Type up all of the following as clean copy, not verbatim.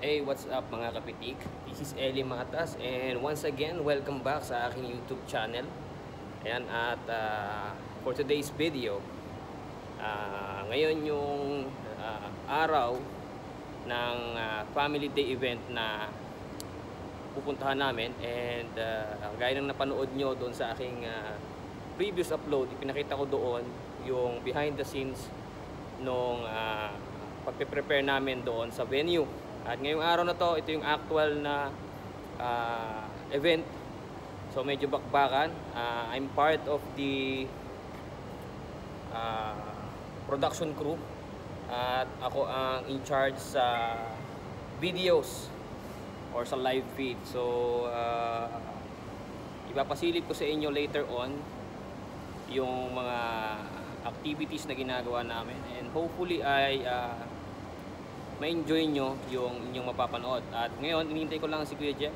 Hey, what's up mga kapitik? This is Eli Matas and once again, welcome back sa aking YouTube channel. Ayan, at for today's video, ngayon yung araw ng family day event na pupuntahan namin. And gaya ng napanood nyo doon sa aking previous upload, ipinakita ko doon yung behind the scenes nung pagpe-prepare namin doon sa venue. At ngayong araw na to, ito yung actual na event. So medyo bakbakan. I'm part of the production crew. At ako ang in charge sa videos or sa live feed. So ipapasilip ko sa inyo later on yung mga activities na ginagawa namin. And hopefully ay ma-enjoy nyo yung inyong mapapanood. At ngayon, inintay ko lang si Kuya Jeff,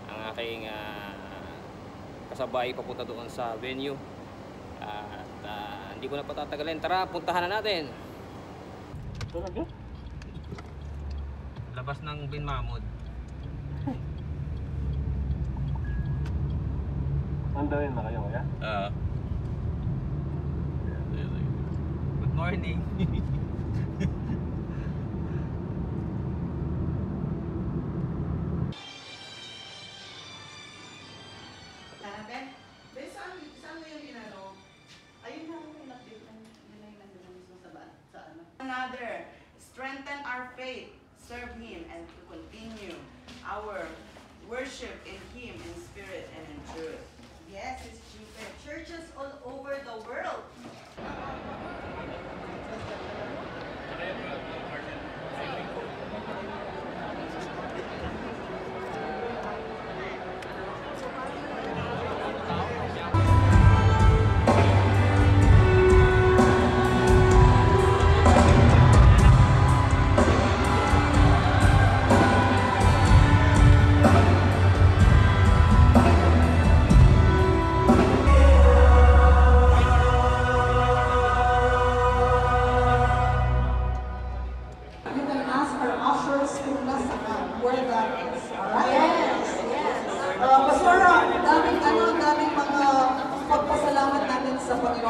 ang aking kasabay papunta doon sa venue. At hindi ko na patatagalin. Tara, puntahan na natin. Talaga? Labas ng Bin Mahmud. Andarin na kayo, kaya? Good morning. Another, strengthen our faith, serve Him, and to continue our worship in Him in spirit and in truth. Yes, it's cheaper. Churches all over the world.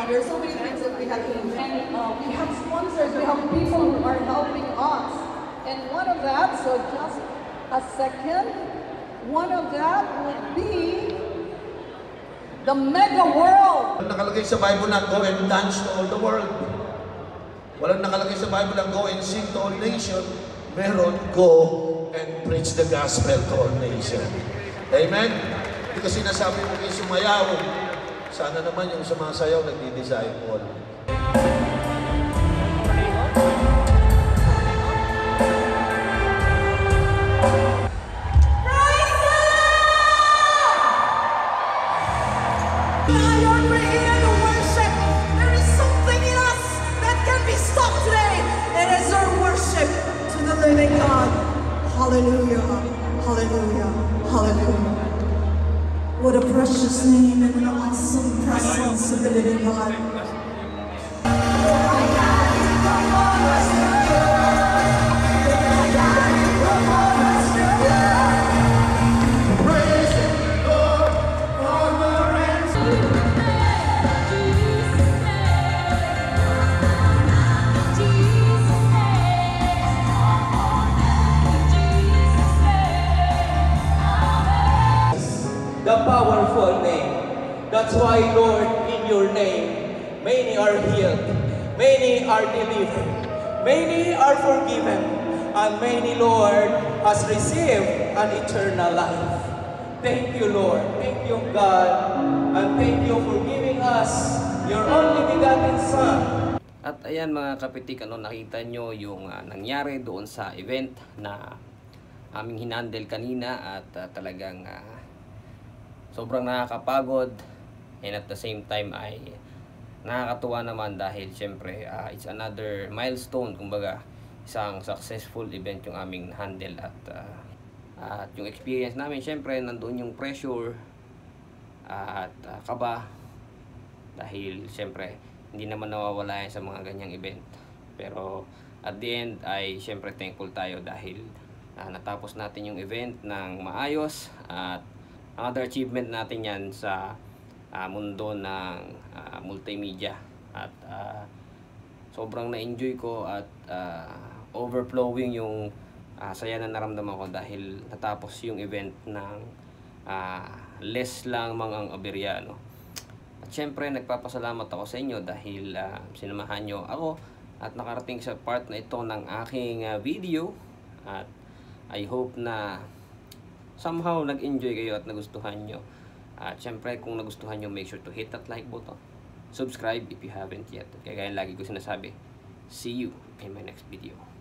There's so many things that we have to do. And we have sponsors, we have people who are helping us. And one of that, so just a second, one of that would be the Mega World. Nakalagay sa Bible na go and dance to all the world. Walang nakalagay sa Bible na go and sing to all nations. Meron, go and preach the gospel to all nations. Amen? Hindi kasi sinasabi mo kayo sumayaw. Sana naman yung sumasayaw nagdi-disciple. Hallelujah, hallelujah, hallelujah. What a precious name and an awesome presence of the living God. The powerful name. That's why, Lord, in your name, many are healed, many are delivered, many are forgiven, and many, Lord, has received an eternal life. Thank you, Lord. Thank you, God. And thank you for giving us your only begotten Son. At ayan mga kapitik, nakita nyo yung nangyari doon sa event na aming hinandle kanina. At talagang sobrang nakakapagod, and at the same time ay nakakatuwa naman dahil syempre it's another milestone, kumbaga isang successful event yung aming handle. At yung experience namin, syempre nandoon yung pressure at kaba dahil syempre hindi naman nawawala yan sa mga ganyang event. Pero at the end ay syempre thankful tayo dahil natapos natin yung event ng maayos at another achievement natin yan sa mundo ng multimedia at sobrang na-enjoy ko at overflowing yung saya na naramdaman ko dahil natapos yung event ng less lang mga aberya, no? At syempre nagpapasalamat ako sa inyo dahil sinamahan nyo ako at nakarating sa part na ito ng aking video at I hope na somehow nag-enjoy kayo at nagustuhan nyo. At syempre kung nagustuhan nyo, make sure to hit that like button, subscribe if you haven't yet. Kaya lagi ko sinasabi, see you in my next video.